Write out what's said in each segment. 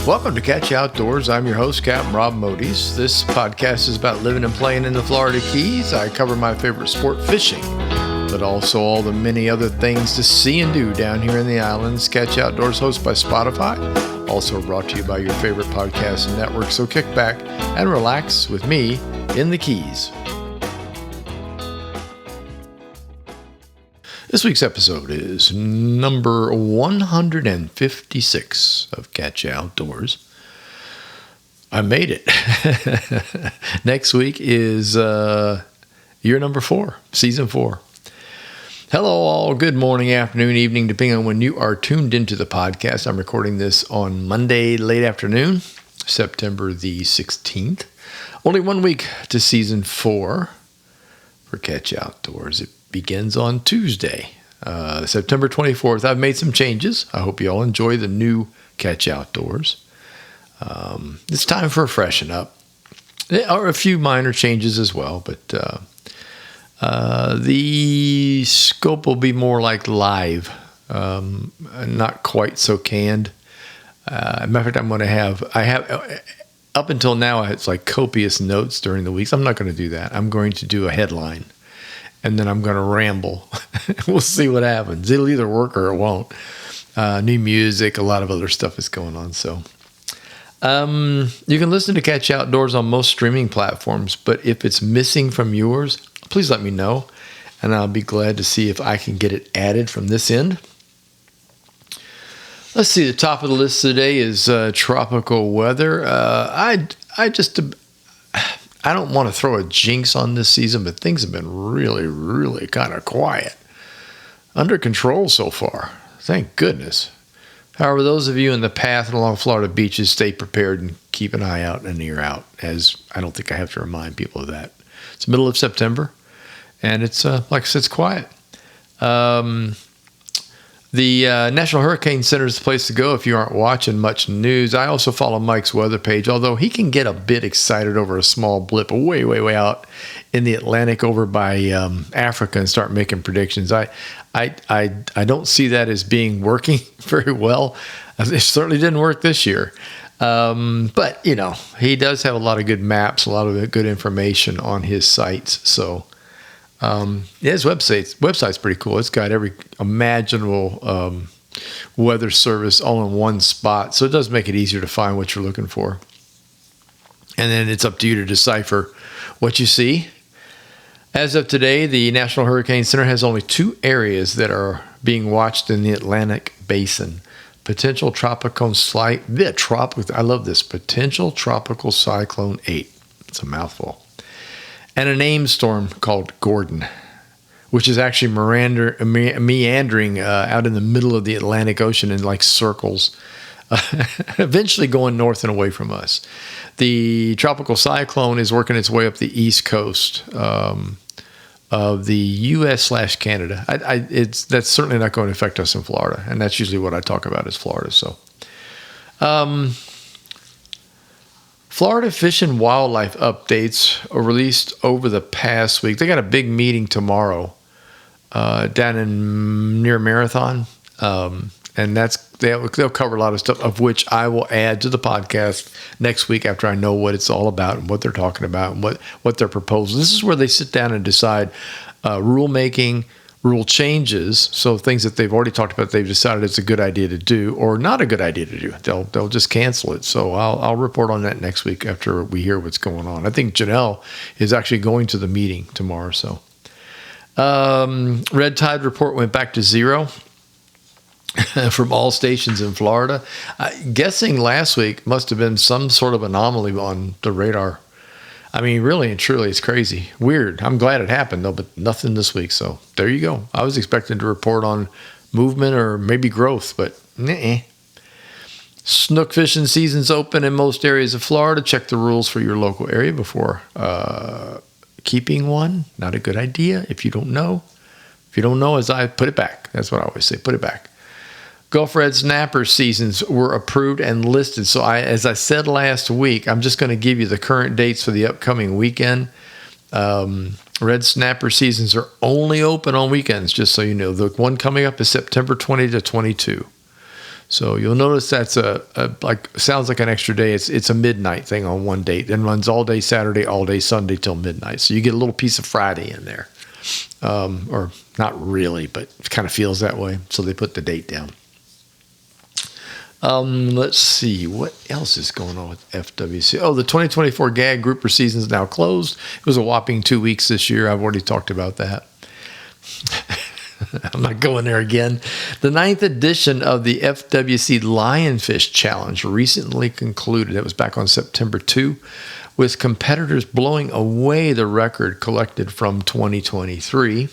Welcome to Catch Outdoors. I'm your host, Captain Rob Modis. This podcast is about living and playing in the Florida Keys. I cover my favorite sport, fishing, but also all the many other things to see and do down here in the islands. Catch Outdoors, hosted by Spotify, also brought to you by your favorite podcast network. So kick back and relax with me in the Keys. This week's episode is number 156 of Catch Outdoors. I made it. Next week is year number 4, season 4. Hello all, good morning, afternoon, evening, depending on when you are tuned into the podcast. I'm recording this on Monday late afternoon, September the 16th. Only 1 week to season 4 for Catch Outdoors. It begins on Tuesday, September 24th. I've made some changes. I hope you all enjoy the new Catch Outdoors. It's time for a freshen up. There are a few minor changes as well, but the scope will be more like live, not quite so canned. Matter of fact, I have up until now, it's like copious notes during the weeks. I'm not going to do that. I'm going to do a headline, and then I'm going to ramble. We'll see what happens. It'll either work or it won't. New music, a lot of other stuff is going on. So you can listen to Catch Outdoors on most streaming platforms, but if it's missing from yours, please let me know, and I'll be glad to see if I can get it added from this end. Let's see, the top of the list today is tropical weather. I don't want to throw a jinx on this season, but things have been really, really kind of quiet. Under control so far. Thank goodness. However, those of you in the path and along Florida beaches, stay prepared and keep an eye out and an ear out, as I don't think I have to remind people of that. It's the middle of September, and it's, like I said, it's quiet. The National Hurricane Center is the place to go if you aren't watching much news. I also follow Mike's weather page, although he can get a bit excited over a small blip way, way, way out in the Atlantic over by Africa and start making predictions. I don't see that as being working very well. It certainly didn't work this year. But, you know, he does have a lot of good maps, a lot of good information on his sites. So, his website's pretty cool. It's got every imaginable weather service all in one spot. So it does make it easier to find what you're looking for. And then it's up to you to decipher what you see. As of today, the National Hurricane Center has only 2 areas that are being watched in the Atlantic Basin. Potential tropical I love this. Potential tropical cyclone 8. It's a mouthful. And a named storm called Gordon, which is actually meandering out in the middle of the Atlantic Ocean in like circles, eventually going north and away from us. The tropical cyclone is working its way up the east coast of the U.S./Canada. That's certainly not going to affect us in Florida, and that's usually what I talk about is Florida. So, Florida Fish and Wildlife updates are released over the past week. They got a big meeting tomorrow down near Marathon, and they'll cover a lot of stuff, of which I will add to the podcast next week after I know what it's all about and what they're talking about and what they're proposing. This is where they sit down and decide rulemaking, rule changes, so things that they've already talked about, they've decided it's a good idea to do or not a good idea to do. They'll just cancel it. So I'll report on that next week after we hear what's going on. I think Janelle is actually going to the meeting tomorrow. So red tide report went back to 0 from all stations in Florida. Guessing last week must have been some sort of anomaly on the radar. I mean, really and truly, it's crazy. Weird. I'm glad it happened, though, but nothing this week. So there you go. I was expecting to report on movement or maybe growth, but nah. Snook fishing season's open in most areas of Florida. Check the rules for your local area before keeping one. Not a good idea if you don't know. If you don't know, as I put it back. That's what I always say, put it back. Gulf Red Snapper seasons were approved and listed. So as I said last week, I'm just going to give you the current dates for the upcoming weekend. Red Snapper seasons are only open on weekends, just so you know. The one coming up is September 20 to 22. So you'll notice that's sounds like an extra day. It's a midnight thing on one date, then runs all day Saturday, all day Sunday till midnight. So you get a little piece of Friday in there, or not really, but it kind of feels that way. So they put the date down. Let's see what else is going on with FWC. Oh, the 2024 GAG grouper season is now closed. It was a whopping 2 weeks this year. I've already talked about that. I'm not going there again. The 9th edition of the FWC Lionfish Challenge recently concluded. It was back on September 2, with competitors blowing away the record collected from 2023.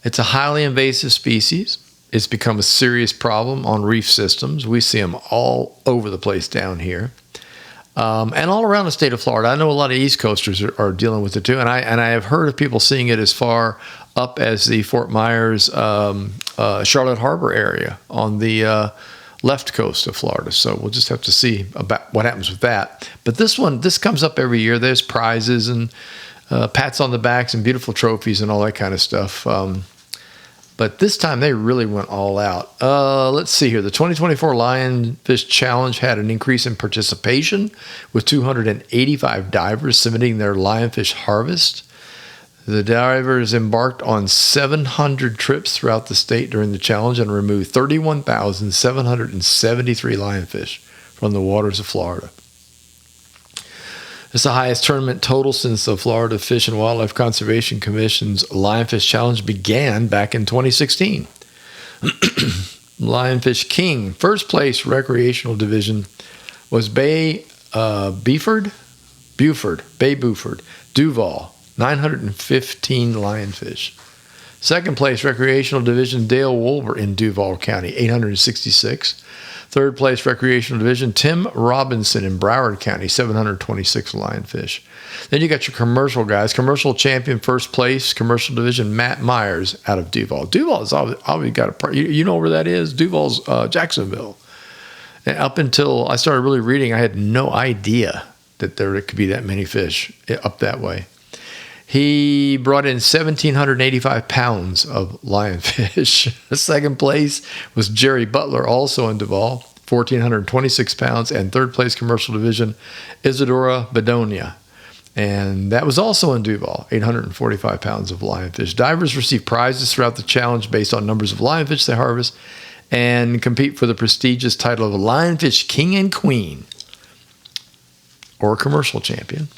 It's a highly invasive species. It's become a serious problem on reef systems. We see them all over the place down here. And all around the state of Florida. I know a lot of East Coasters are dealing with it too. And I have heard of people seeing it as far up as the Fort Myers, Charlotte Harbor area on the left coast of Florida. So we'll just have to see about what happens with that. But this comes up every year. There's prizes and pats on the backs and beautiful trophies and all that kind of stuff. But this time they really went all out. Let's see here. The 2024 Lionfish Challenge had an increase in participation with 285 divers submitting their lionfish harvest. The divers embarked on 700 trips throughout the state during the challenge and removed 31,773 lionfish from the waters of Florida. It's the highest tournament total since the Florida Fish and Wildlife Conservation Commission's Lionfish Challenge began back in 2016. Lionfish King, first place recreational division, was Bay Buford, Duval, 915 lionfish. Second place recreational division, Dale Wolver in Duval County, 866. Third place recreational division, Tim Robinson in Broward County, 726 lionfish. Then you got your commercial guys. Commercial champion, first place, commercial division, Matt Myers out of Duval. Duval's obviously got a part. You know where that is? Duval's Jacksonville. And up until I started really reading, I had no idea that there could be that many fish up that way. He brought in 1,785 pounds of lionfish. The second place was Jerry Butler, also in Duval, 1,426 pounds. And third place commercial division, Isadora Bedonia. And that was also in Duval, 845 pounds of lionfish. Divers receive prizes throughout the challenge based on numbers of lionfish they harvest and compete for the prestigious title of Lionfish King and Queen, or commercial champion.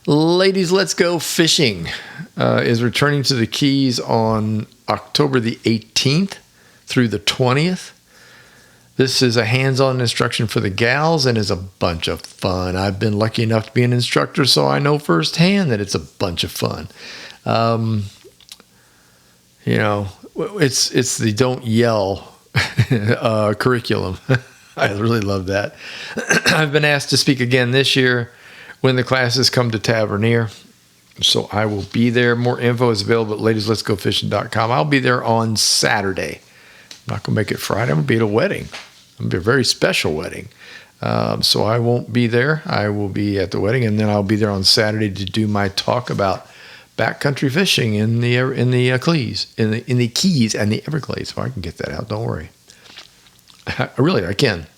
Ladies, Let's Go Fishing is returning to the Keys on October the 18th through the 20th. This is a hands-on instruction for the gals and is a bunch of fun. I've been lucky enough to be an instructor, so I know firsthand that it's a bunch of fun. It's the Don't Yell curriculum. I really love that. I've been asked to speak again this year when the classes come to Tavernier. So I will be there. More info is available at ladiesletsgofishing.com. I'll be there on Saturday. I'm not going to make it Friday. I'm going to be at a wedding. I'm going to be a very special wedding. So I won't be there. I will be at the wedding, and then I'll be there on Saturday to do my talk about backcountry fishing in the Keys and the Everglades. So I can get that out. Don't worry. I can.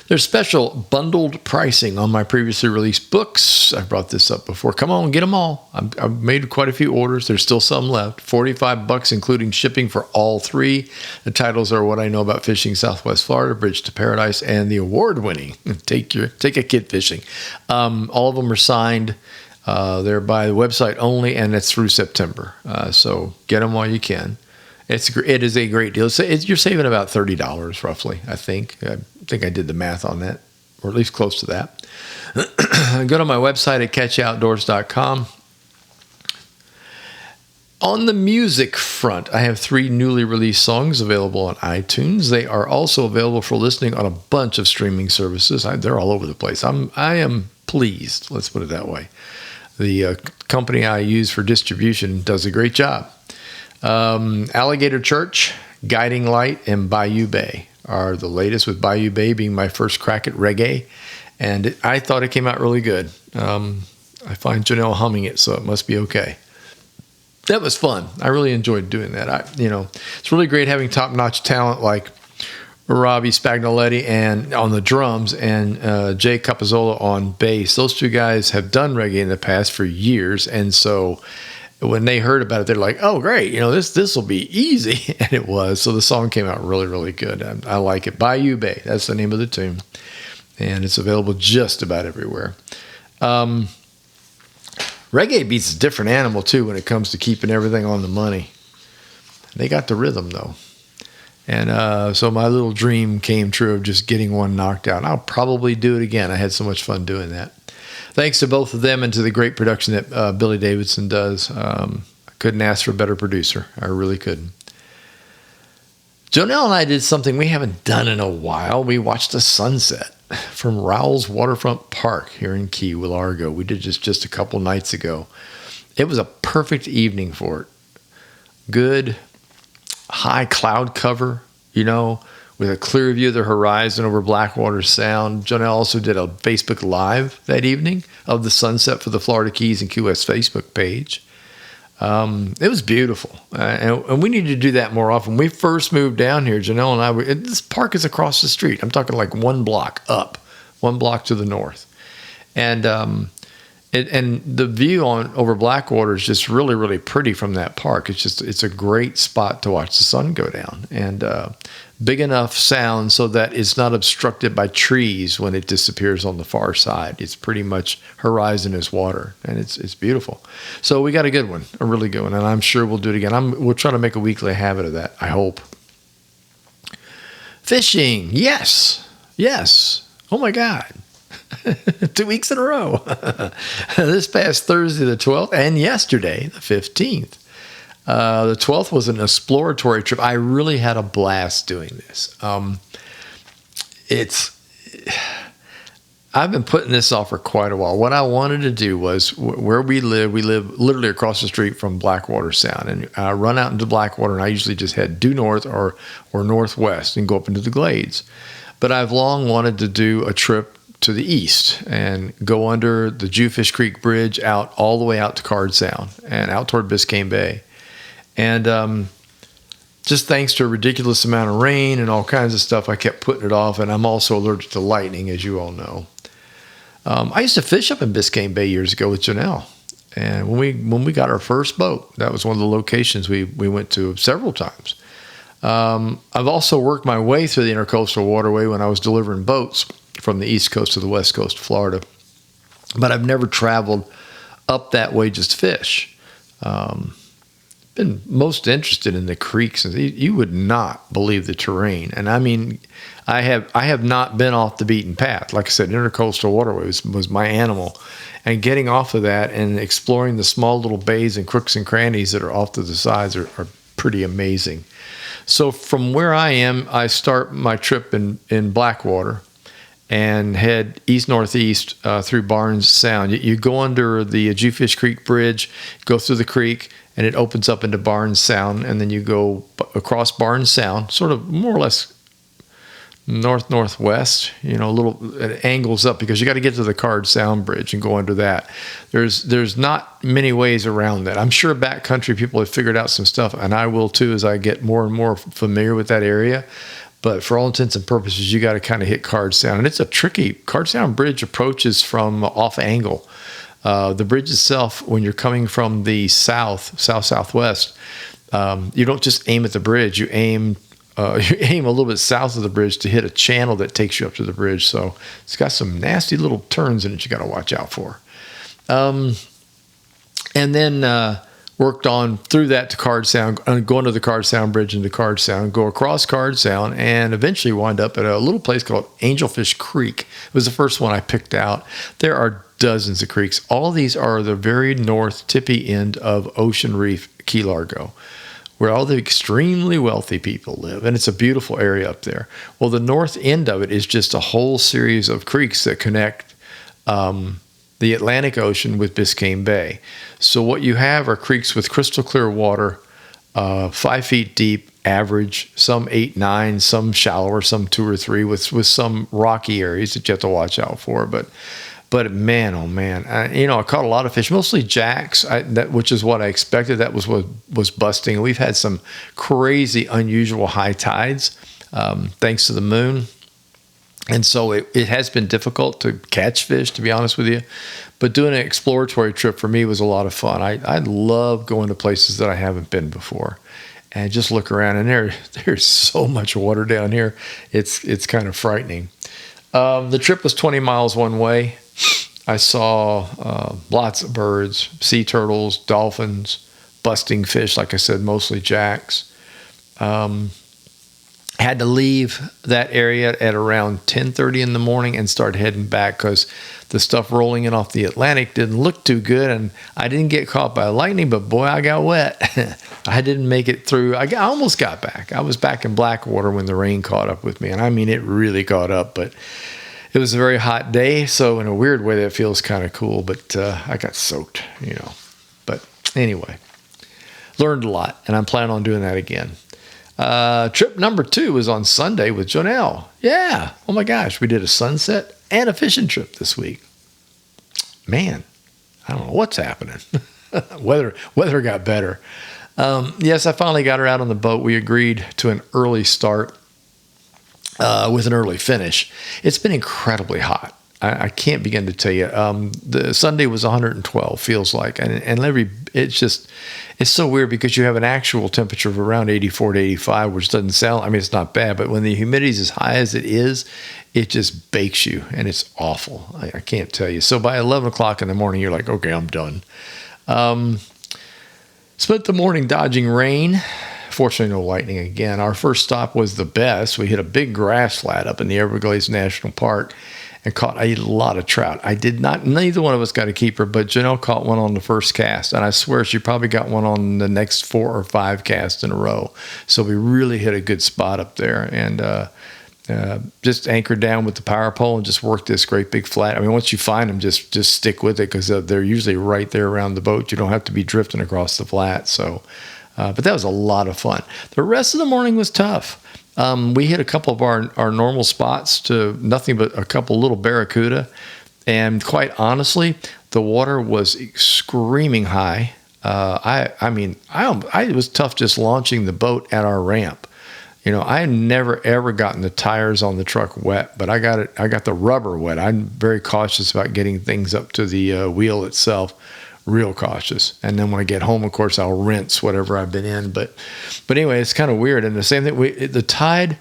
There's special bundled pricing on my previously released books. I brought this up before. Come on, get them all. I've made quite a few orders. There's still some left. $45, including shipping for all three. The titles are What I Know About Fishing Southwest Florida, Bridge to Paradise, and the award-winning Take a Kid Fishing. All of them are signed. They're by the website only, and it's through September. So get them while you can. It is a great deal. You're saving about $30 roughly, I think. I think I did the math on that, or at least close to that. Go to my website at catchoutdoors.com. On the music front, I have 3 newly released songs available on iTunes. They are also available for listening on a bunch of streaming services. They're all over the place. I am pleased, let's put it that way. The company I use for distribution does a great job. Alligator Church, Guiding Light, and Bayou Bay are the latest, with Bayou Bay being my first crack at reggae. And I thought it came out really good. I find Janelle humming it, so it must be okay. that was fun. I really enjoyed doing that. It's really great having top-notch talent like Robbie Spagnoletti and on the drums and Jay Capizzola on bass. Those two guys have done reggae in the past for years, and so when they heard about it, they're like, "Oh, great! This will be easy," and it was. So the song came out really, really good. I like it. Bayou Bay, that's the name of the tune, and it's available just about everywhere. Reggae beats a different animal too when it comes to keeping everything on the money. They got the rhythm though. And so my little dream came true of just getting one knocked out. I'll probably do it again. I had so much fun doing that. Thanks to both of them and to the great production that Billy Davidson does. I couldn't ask for a better producer. I really couldn't. Jonelle and I did something we haven't done in a while. We watched a sunset from Rowell's Waterfront Park here in Key Largo. We did just a couple nights ago. It was a perfect evening for it. Good high cloud cover, with a clear view of the horizon over Blackwater Sound. Jonelle also did a Facebook Live that evening of the sunset for the Florida Keys and Key West Facebook page. It was beautiful, and we need to do that more often. When we first moved down here, Jonelle and I, this park is across the street. I'm talking like 1 block up, 1 block to the north. And the view over Blackwater is just really, really pretty from that park. It's a great spot to watch the sun go down, and big enough sound so that it's not obstructed by trees when it disappears on the far side. It's pretty much horizon is water, and it's beautiful. So we got a good one, a really good one, and I'm sure we'll do it again. We'll try to make a weekly habit of that, I hope. Fishing, yes. Oh my God. 2 weeks in a row. This past Thursday the 12th and yesterday the 15th. The 12th was an exploratory trip. I really had a blast doing this. I've been putting this off for quite a while. What I wanted to do was where we live literally across the street from Blackwater Sound, and I run out into Blackwater, and I usually just head due north or northwest and go up into the Glades. But I've long wanted to do a trip to the east and go under the Jewfish Creek Bridge out all the way out to Card Sound and out toward Biscayne Bay. And just thanks to a ridiculous amount of rain and all kinds of stuff, I kept putting it off. And I'm also allergic to lightning, as you all know. I used to fish up in Biscayne Bay years ago with Jonelle. And when we got our first boat, that was one of the locations we went to several times. I've also worked my way through the Intercoastal Waterway when I was delivering boats from the East Coast to the West Coast of Florida. But I've never traveled up that way just to fish. Been most interested in the creeks. You would not believe the terrain. And I mean, I have not been off the beaten path. Like I said, Intercoastal Waterway was my animal. And getting off of that and exploring the small little bays and crooks and crannies that are off to the sides are pretty amazing. So from where I am, I start my trip in Blackwater and head east-northeast through Barnes Sound. You go under the Jewfish Creek Bridge, go through the creek, and it opens up into Barnes Sound, and then you go across Barnes Sound, sort of more or less north-northwest, a little, it angles up because you got to get to the Card Sound Bridge and go under that. There's not many ways around that. I'm sure backcountry people have figured out some stuff, and I will too as I get more and more familiar with that area. But for all intents and purposes, you got to kind of hit Card Sound. And it's a tricky, Card Sound Bridge approaches from off angle. The bridge itself, when you're coming from the southwest, you don't just aim at the bridge. You aim a little bit south of the bridge to hit a channel that takes you up to the bridge. So it's got some nasty little turns in it you got to watch out for. And then worked on through that to Card Sound, going to the Card Sound Bridge into Card Sound, go across Card Sound, and eventually wind up at a little place called Angelfish Creek. It was the first one I picked out. There are dozens of creeks. All of these are the very north tippy end of Ocean Reef, Key Largo, where all the extremely wealthy people live. And it's a beautiful area up there. Well, the north end of it is just a whole series of creeks that connect the Atlantic Ocean with Biscayne Bay. So what you have are creeks with crystal clear water, 5 feet deep, average, some 8, 9, some shallower, some 2 or 3, with some rocky areas that you have to watch out for. But But man, oh man, I caught a lot of fish, mostly jacks, which is what I expected. That was what was busting. We've had some crazy, unusual high tides, thanks to the moon. And so it has been difficult to catch fish, to be honest with you. But doing an exploratory trip for me was a lot of fun. I love going to places that I haven't been before. And just look around, and there's so much water down here. It's kind of frightening. The trip was 20 miles one way. I saw lots of birds, sea turtles, dolphins, busting fish, like I said, mostly jacks. Had to leave that area at around 10:30 in the morning and start heading back because the stuff rolling in off the Atlantic didn't look too good, and I didn't get caught by lightning, but boy, I got wet. I didn't make it through. I almost got back. I was back in Blackwater when the rain caught up with me, and I mean, it really caught up, but it was a very hot day, so in a weird way, that feels kind of cool, but I got soaked, But anyway, learned a lot, and I'm planning on doing that again. Trip number 2 was on Sunday with Jonelle. Yeah. Oh my gosh. We did a sunset and a fishing trip this week. Man, I don't know what's happening. Weather got better. Yes, I finally got her out on the boat. We agreed to an early start with an early finish. It's been incredibly hot. I can't begin to tell you. The Sunday was 112, feels like, and it's so weird because you have an actual temperature of around 84 to 85, which doesn't sound. I mean, it's not bad, but when the humidity is as high as it is, it just bakes you, and it's awful. I can't tell you. So by 11 o'clock in the morning, you're like, okay, I'm done. Spent the morning dodging rain. Fortunately, no lightning again. Our first stop was the best. We hit a big grass flat up in the Everglades National Park and caught a lot of trout. Neither one of us got a keeper, but Jonelle caught one on the first cast, and I swear she probably got one on the next 4 or 5 casts in a row. So we really hit a good spot up there, and just anchored down with the power pole and just worked this great big flat. I mean, once you find them, just stick with it because they're usually right there around the boat. You don't have to be drifting across the flat. So, but that was a lot of fun. The rest of the morning was tough. We hit a couple of our normal spots to nothing but a couple little barracuda. And quite honestly, the water was screaming high. It was tough just launching the boat at our ramp. I had never, ever gotten the tires on the truck wet, but I got the rubber wet. I'm very cautious about getting things up to the wheel itself. Real cautious. And then when I get home, of course, I'll rinse whatever I've been in. But anyway, it's kind of weird. And the same thing, the tide,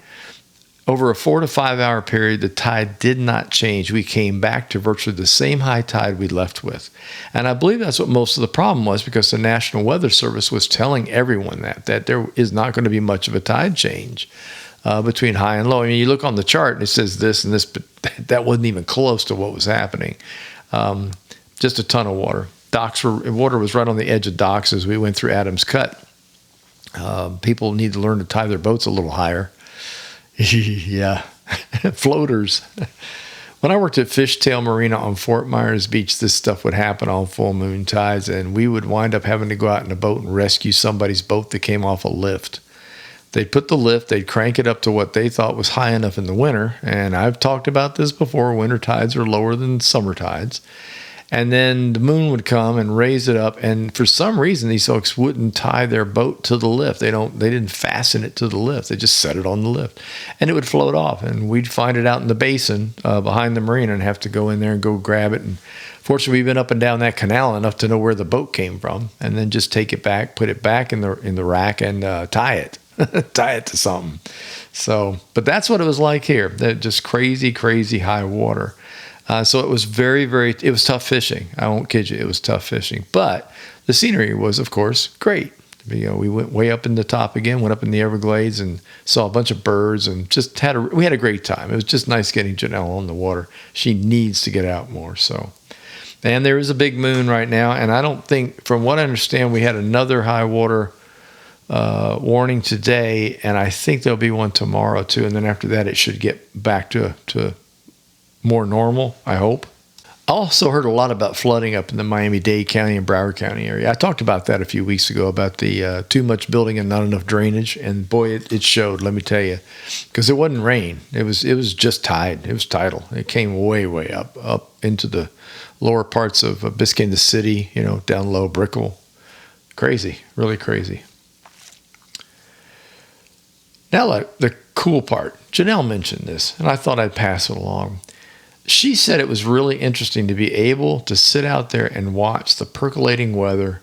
over a 4 to 5 hour period, the tide did not change. We came back to virtually the same high tide we left with. And I believe that's what most of the problem was, because the National Weather Service was telling everyone that there is not going to be much of a tide change between high and low. I mean, you look on the chart and it says this and this, but that wasn't even close to what was happening. Just a ton of water. Water was right on the edge of docks as we went through Adams Cut. People need to learn to tie their boats a little higher. Yeah, floaters. When I worked at Fishtail Marina on Fort Myers Beach, this stuff would happen on full moon tides, and we would wind up having to go out in a boat and rescue somebody's boat that came off a lift. They'd put the lift, they'd crank it up to what they thought was high enough in the winter, and I've talked about this before, winter tides are lower than summer tides. And then the moon would come and raise it up. And for some reason, these folks wouldn't tie their boat to the lift. They didn't fasten it to the lift. They just set it on the lift, and it would float off. And we'd find it out in the basin behind the marina and have to go in there and go grab it. And fortunately, we've been up and down that canal enough to know where the boat came from, and then just take it back, put it back in the rack, and tie it, tie it to something. So, but that's what it was like here. Just crazy, crazy high water. So it was it was tough fishing. I won't kid you. It was tough fishing. But the scenery was, of course, great. We went way up in the top again, went up in the Everglades and saw a bunch of birds and just we had a great time. It was just nice getting Jonelle on the water. She needs to get out more. So, and there is a big moon right now. And I don't think, from what I understand, we had another high water warning today. And I think there'll be one tomorrow too. And then after that, it should get back to more normal, I hope. I also heard a lot about flooding up in the Miami-Dade County and Broward County area. I talked about that a few weeks ago, about the too much building and not enough drainage. And boy, it showed, let me tell you, because it wasn't rain. It was just tide. It was tidal. It came way, way up into the lower parts of Biscayne, the city, down low, Brickell. Crazy, really crazy. Now, the cool part. Janelle mentioned this, and I thought I'd pass it along. She said it was really interesting to be able to sit out there and watch the percolating weather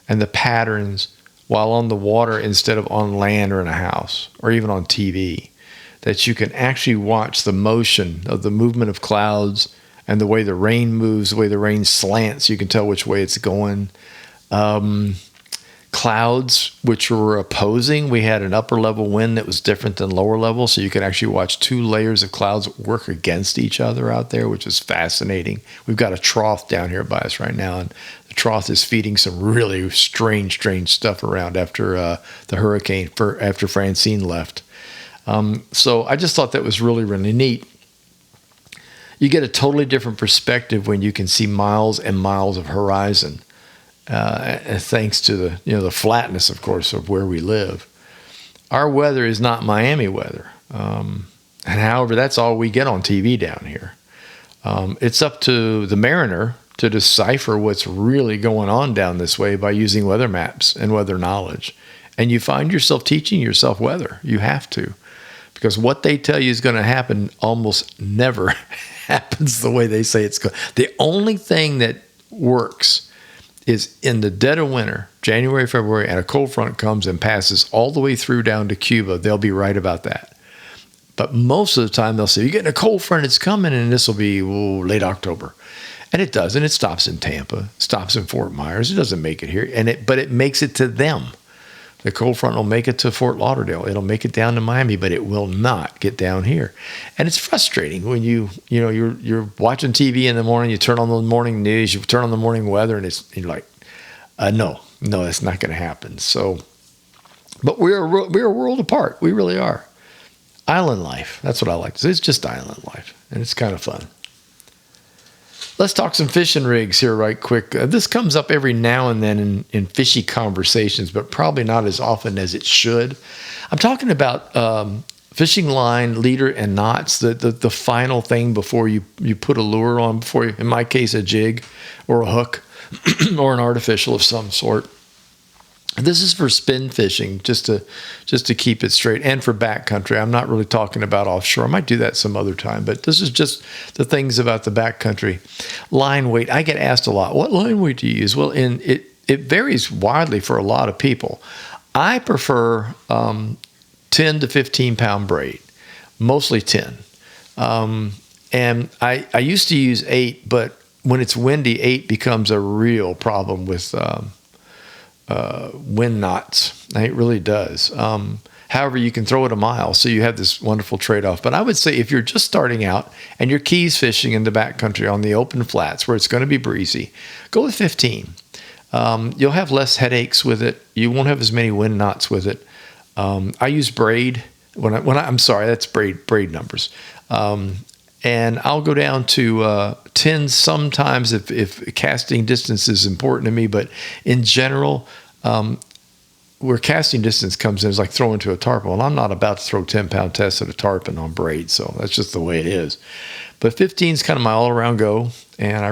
and the patterns while on the water instead of on land or in a house or even on TV. That you can actually watch the motion of the movement of clouds and the way the rain moves, the way the rain slants. You can tell which way it's going. Clouds, which were opposing. We had an upper level wind that was different than lower level, so you could actually watch two layers of clouds work against each other out there, which is fascinating. We've got a trough down here by us right now, and the trough is feeding some really strange stuff around after the hurricane, after Francine left. So I just thought that was really, really neat. You get a totally different perspective when you can see miles and miles of horizon. Thanks to the flatness, of course, of where we live. Our weather is not Miami weather. And however, that's all we get on TV down here. It's up to the mariner to decipher what's really going on down this way by using weather maps and weather knowledge. And you find yourself teaching yourself weather. You have to. Because what they tell you is going to happen almost never happens the way they say it's going. The only thing that works is in the dead of winter, January, February, and a cold front comes and passes all the way through down to Cuba. They'll be right about that. But most of the time, they'll say, you're getting a cold front, it's coming, and this will be late October. And it does, and it stops in Tampa, stops in Fort Myers. It doesn't make it here, but it makes it to them. The cold front will make it to Fort Lauderdale. It'll make it down to Miami, but it will not get down here. And it's frustrating when you're watching TV in the morning, you turn on the morning news, you turn on the morning weather, and you're like, no, that's not going to happen. So, but we're a world apart. We really are. Island life. That's what I like to say. It's just island life, and it's kind of fun. Let's talk some fishing rigs here right quick. This comes up every now and then in fishy conversations, but probably not as often as it should. I'm talking about fishing line, leader, and knots, the final thing before you put a lure on, in my case, a jig or a hook or an artificial of some sort. This is for spin fishing, just to keep it straight, and for backcountry. I'm not really talking about offshore. I might do that some other time, but this is just the things about the backcountry. Line weight. I get asked a lot, what line weight do you use? Well, it varies widely for a lot of people. I prefer 10 to 15 pound braid, mostly 10. And I used to use 8, but when it's windy, 8 becomes a real problem with wind knots. It really does. However, you can throw it a mile, so you have this wonderful trade-off. But I would say if you're just starting out and you're keys fishing in the backcountry on the open flats where it's going to be breezy, go with 15. You'll have less headaches with it. You won't have as many wind knots with it. I use braid I'm sorry, that's braid numbers. And I'll go down to 10 sometimes if casting distance is important to me. But in general, where casting distance comes in is like throwing to a tarpon. I'm not about to throw 10-pound tests at a tarpon on braid, so that's just the way it is. But 15 is kind of my all-around go, and I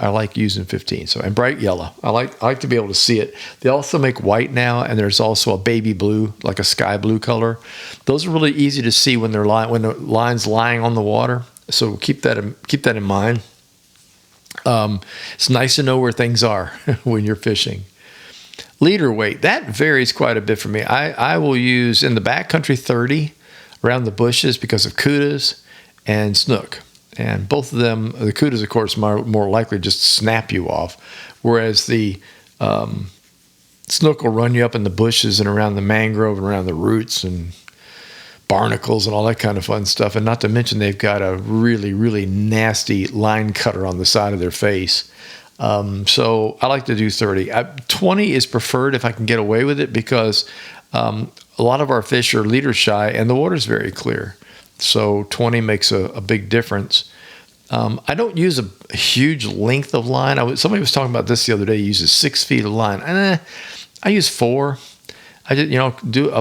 like using 15. So, and bright yellow. I like to be able to see it. They also make white now, and there's also a baby blue, like a sky blue color. Those are really easy to see when the line's lying on the water. So keep that in mind. It's nice to know where things are when you're fishing. Leader weight, that varies quite a bit for me. I will use in the backcountry 30 around the bushes because of kudas and snook. And both of them, the kudas, of course, more likely just snap you off, whereas the snook will run you up in the bushes and around the mangrove and around the roots and barnacles and all that kind of fun stuff. And not to mention they've got a really, really nasty line cutter on the side of their face. So I like to do 30. 20 is preferred if I can get away with it because a lot of our fish are leader shy and the water's very clear. So 20 makes a big difference. I don't use a huge length of line. Somebody was talking about this the other day. He uses 6 feet of line. I use 4. I'll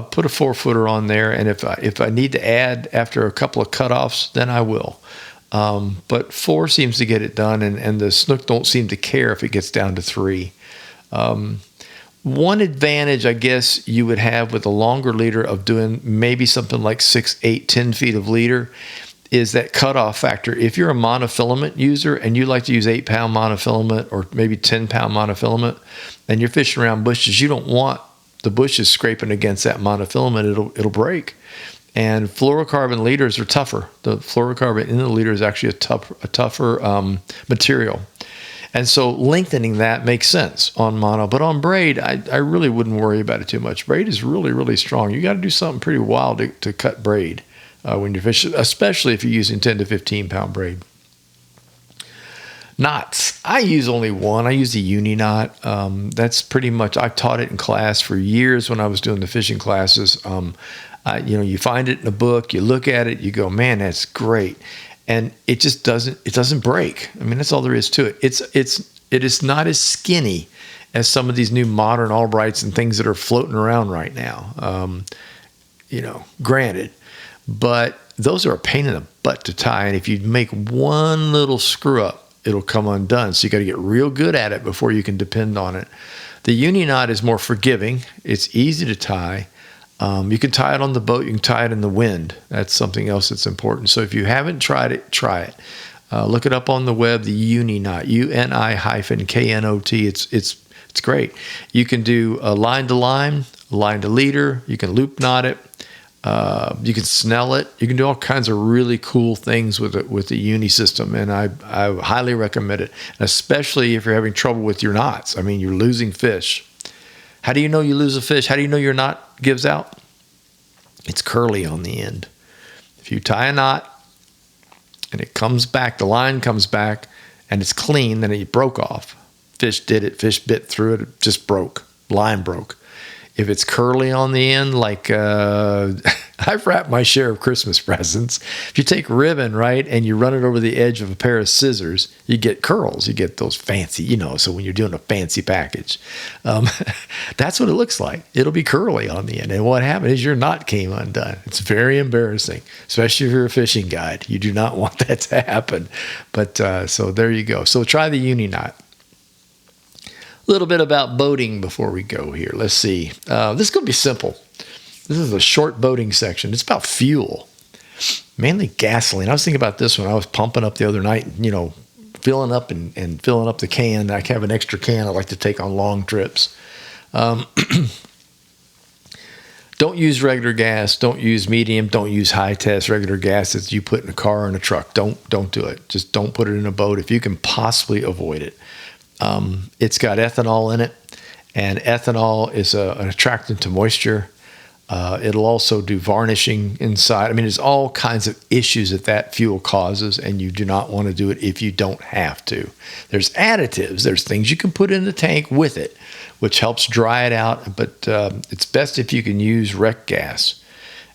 put a 4-footer on there, and if I need to add after a couple of cutoffs, then I will. But 4 seems to get it done, and the snook don't seem to care if it gets down to 3. One advantage, I guess, you would have with a longer leader of doing maybe something like 6, 8, 10 feet of leader is that cutoff factor. If you're a monofilament user and you like to use 8-pound monofilament or maybe 10-pound monofilament, and you're fishing around bushes, you don't want the bushes scraping against that monofilament. It'll break. And fluorocarbon leaders are tougher. The fluorocarbon in the leader is actually a tougher material. And so lengthening that makes sense on mono. But on braid, I really wouldn't worry about it too much. Braid is really, really strong. You got to do something pretty wild to cut braid when you're fishing, especially if you're using 10 to 15-pound braid. Knots. I use only one. I use the uni knot. That's pretty much, I've taught it in class for years when I was doing the fishing classes. You find it in a book, you look at it, you go, man, that's great. And it just doesn't break. I mean, that's all there is to it. It is not as skinny as some of these new modern Albrights and things that are floating around right now. Granted, but those are a pain in the butt to tie. And if you make one little screw up, it'll come undone. So you got to get real good at it before you can depend on it. The uni knot is more forgiving. It's easy to tie. You can tie it on the boat. You can tie it in the wind. That's something else that's important. So if you haven't tried it, try it. Look it up on the web, the uni knot, UNI-KNOT. It's great. You can do a line to line, line to leader. You can loop knot it. You can snell it. You can do all kinds of really cool things with the uni system, and I highly recommend it, especially if you're having trouble with your knots. I mean, you're losing fish. How do you know you lose a fish? How do you know your knot gives out? It's curly on the end. If you tie a knot and it comes back, the line comes back, and it's clean, then it broke off. Fish did it. Fish bit through it. It just broke. Line broke. If it's curly on the end, like I've wrapped my share of Christmas presents. If you take ribbon, right, and you run it over the edge of a pair of scissors, you get curls. You get those fancy, so when you're doing a fancy package. That's what it looks like. It'll be curly on the end. And what happened is your knot came undone. It's very embarrassing, especially if you're a fishing guide. You do not want that to happen. But so there you go. So try the uni knot. A little bit about boating before we go here. Let's see. This is going to be simple. This is a short boating section. It's about fuel, mainly gasoline. I was thinking about this when I was pumping up the other night, filling up and filling up the can. I have an extra can I like to take on long trips. Don't use regular gas. Don't use medium. Don't use high test regular gas that you put in a car or in a truck. Don't do it. Just don't put it in a boat if you can possibly avoid it. It's got ethanol in it, and ethanol is an attractant to moisture. It'll also do varnishing inside. I mean, there's all kinds of issues that fuel causes, and you do not want to do it if you don't have to. There's additives. There's things you can put in the tank with it, which helps dry it out, but it's best if you can use wreck gas.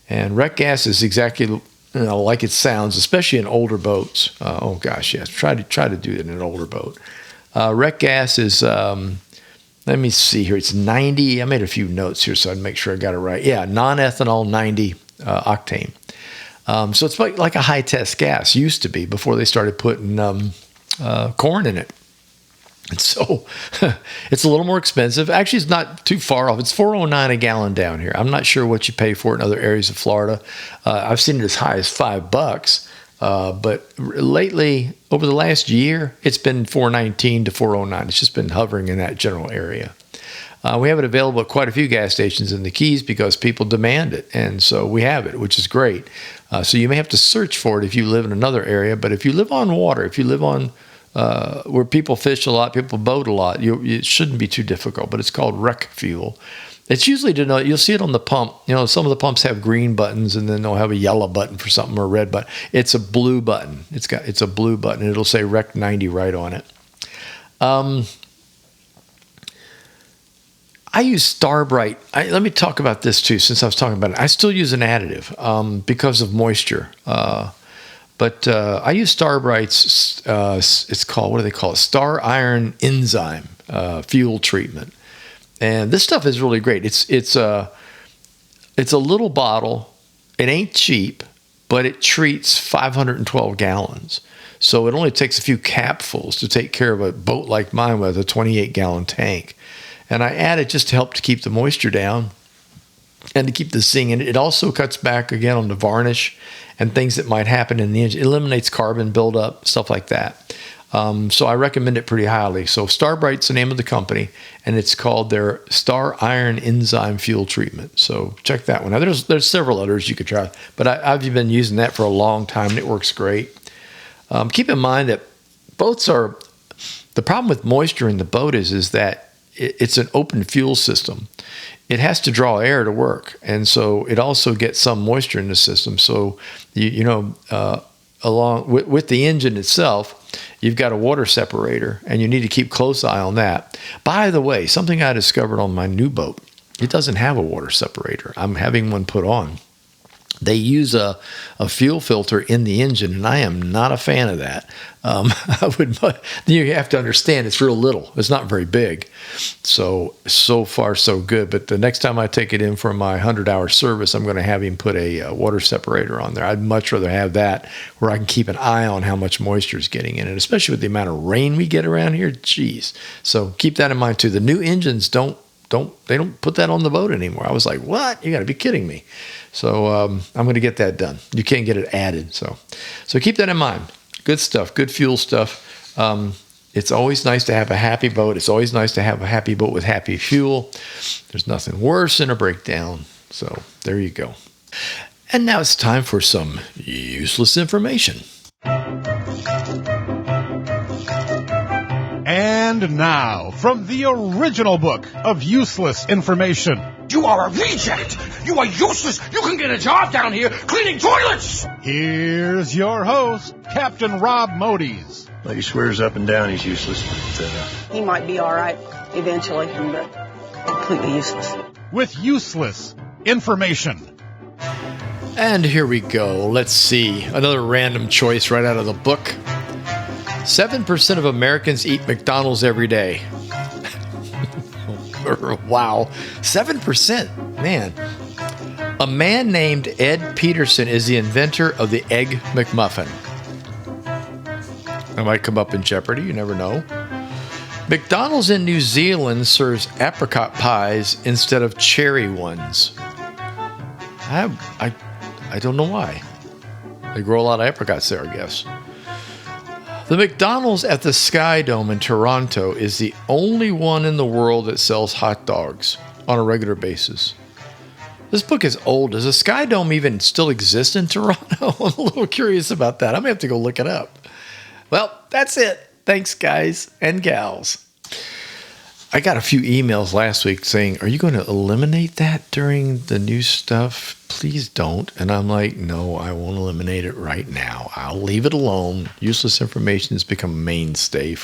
And wreck gas is exactly like it sounds, especially in older boats. Yes. Try to do it in an older boat. Wreck gas is, let me see here. It's 90. I made a few notes here so I'd make sure I got it right. Yeah, non-ethanol 90 octane. So it's like a high-test gas used to be before they started putting corn in it. And so it's a little more expensive. Actually, it's not too far off. It's $4.09 a gallon down here. I'm not sure what you pay for it in other areas of Florida. I've seen it as high as $5. But lately, over the last year, it's been $4.19 to $4.09. It's just been hovering in that general area. We have it available at quite a few gas stations in the Keys because people demand it. And so we have it, which is great. So you may have to search for it if you live in another area. But if you live on water, if you live on where people fish a lot, people boat a lot, it shouldn't be too difficult. But it's called wreck fuel. It's usually denoted, you'll see it on the pump. Some of the pumps have green buttons and then they'll have a yellow button for something or a red button. It's a blue button. It's a blue button. It'll say Rec 90 right on it. I use Starbright. Let me talk about this too, since I was talking about it. I still use an additive because of moisture. But I use Starbright's, it's called, what do they call it? Star Iron Enzyme fuel treatment. And this stuff is really great. It's a little bottle. It ain't cheap, but it treats 512 gallons. So it only takes a few capfuls to take care of a boat like mine with a 28-gallon tank. And I add it just to help to keep the moisture down and to keep the zing in it. It also cuts back again on the varnish and things that might happen in the engine. It eliminates carbon buildup, stuff like that. So I recommend it pretty highly. So Starbright's the name of the company, and it's called their Star Iron Enzyme Fuel Treatment. So check that one out. There's several others you could try, but I've been using that for a long time, and it works great. Keep in mind that boats are, the problem with moisture in the boat is that it's an open fuel system. It has to draw air to work, and so it also gets some moisture in the system. So along with the engine itself, you've got a water separator, and you need to keep close eye on that. By the way, something I discovered on my new boat, it doesn't have a water separator. I'm having one put on. They use a fuel filter in the engine, and I am not a fan of that. You have to understand it's real little. It's not very big. So far, so good. But the next time I take it in for my 100-hour service, I'm going to have him put a water separator on there. I'd much rather have that where I can keep an eye on how much moisture is getting in it, especially with the amount of rain we get around here. Jeez. So keep that in mind, too. The new engines don't put that on the boat anymore. I was like, what? You got to be kidding me. So I'm going to get that done. You can't get it added. So keep that in mind. Good stuff. Good fuel stuff. It's always nice to have a happy boat. It's always nice to have a happy boat with happy fuel. There's nothing worse than a breakdown. So there you go. And now it's time for some useless information. And now, from the original book of useless information. You are a reject! You are useless! You can get a job down here cleaning toilets! Here's your host, Captain Rob Modies. Well, he swears up and down he's useless, but he might be all right eventually, but completely useless. With useless information. And here we go. Let's see. Another random choice right out of the book. 7% of Americans eat McDonald's every day. Wow. 7%. Man. A man named Ed Peterson is the inventor of the Egg McMuffin. That might come up in Jeopardy. You never know. McDonald's in New Zealand serves apricot pies instead of cherry ones. I don't know why. They grow a lot of apricots there, I guess. The McDonald's at the Sky Dome in Toronto is the only one in the world that sells hot dogs on a regular basis. This book is old. Does the Sky Dome even still exist in Toronto? I'm a little curious about that. I'm going to have to go look it up. Well, that's it. Thanks, guys and gals. I got a few emails last week saying, are you going to eliminate that during the new stuff? Please don't. And I'm like, no, I won't eliminate it right now. I'll leave it alone. Useless information has become a mainstay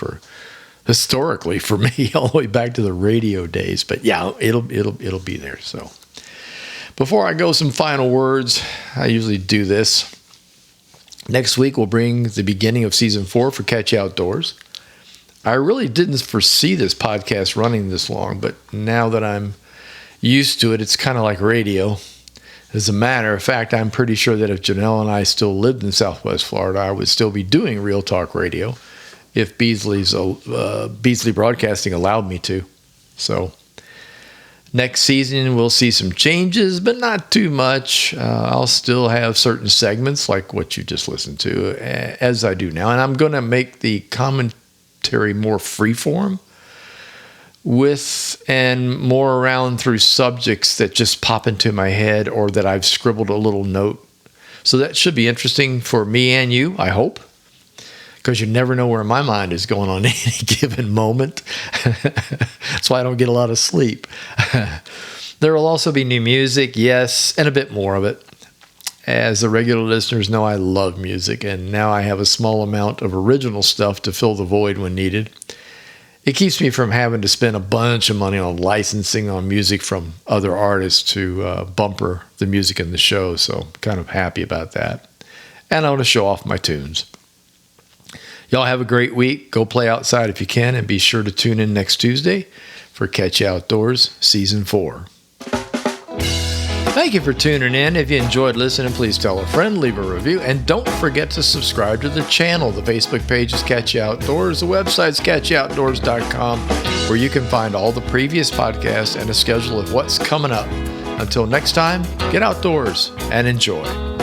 historically for me, all the way back to the radio days. But yeah, it'll be there. So before I go, some final words. I usually do this. Next week, we'll bring the beginning of season 4 for Catch Outdoors. I really didn't foresee this podcast running this long, but now that I'm used to it, it's kind of like radio. As a matter of fact, I'm pretty sure that if Janelle and I still lived in Southwest Florida, I would still be doing Real Talk Radio if Beasley Broadcasting allowed me to. So next season, we'll see some changes, but not too much. I'll still have certain segments like what you just listened to, as I do now. And I'm going to make the commentary more freeform with and more around through subjects that just pop into my head or that I've scribbled a little note. So that should be interesting for me and you, I hope, because you never know where my mind is going on any given moment. That's why I don't get a lot of sleep. There will also be new music, yes, and a bit more of it. As the regular listeners know, I love music, and now I have a small amount of original stuff to fill the void when needed. It keeps me from having to spend a bunch of money on licensing on music from other artists to bumper the music in the show, so I'm kind of happy about that. And I want to show off my tunes. Y'all have a great week. Go play outside if you can, and be sure to tune in next Tuesday for Catch Outdoors Season 4. Thank you for tuning in. If you enjoyed listening, please tell a friend, leave a review, and don't forget to subscribe to the channel. The Facebook page is Catch You Outdoors. The website's catchyoutdoors.com, where you can find all the previous podcasts and a schedule of what's coming up. Until next time, get outdoors and enjoy.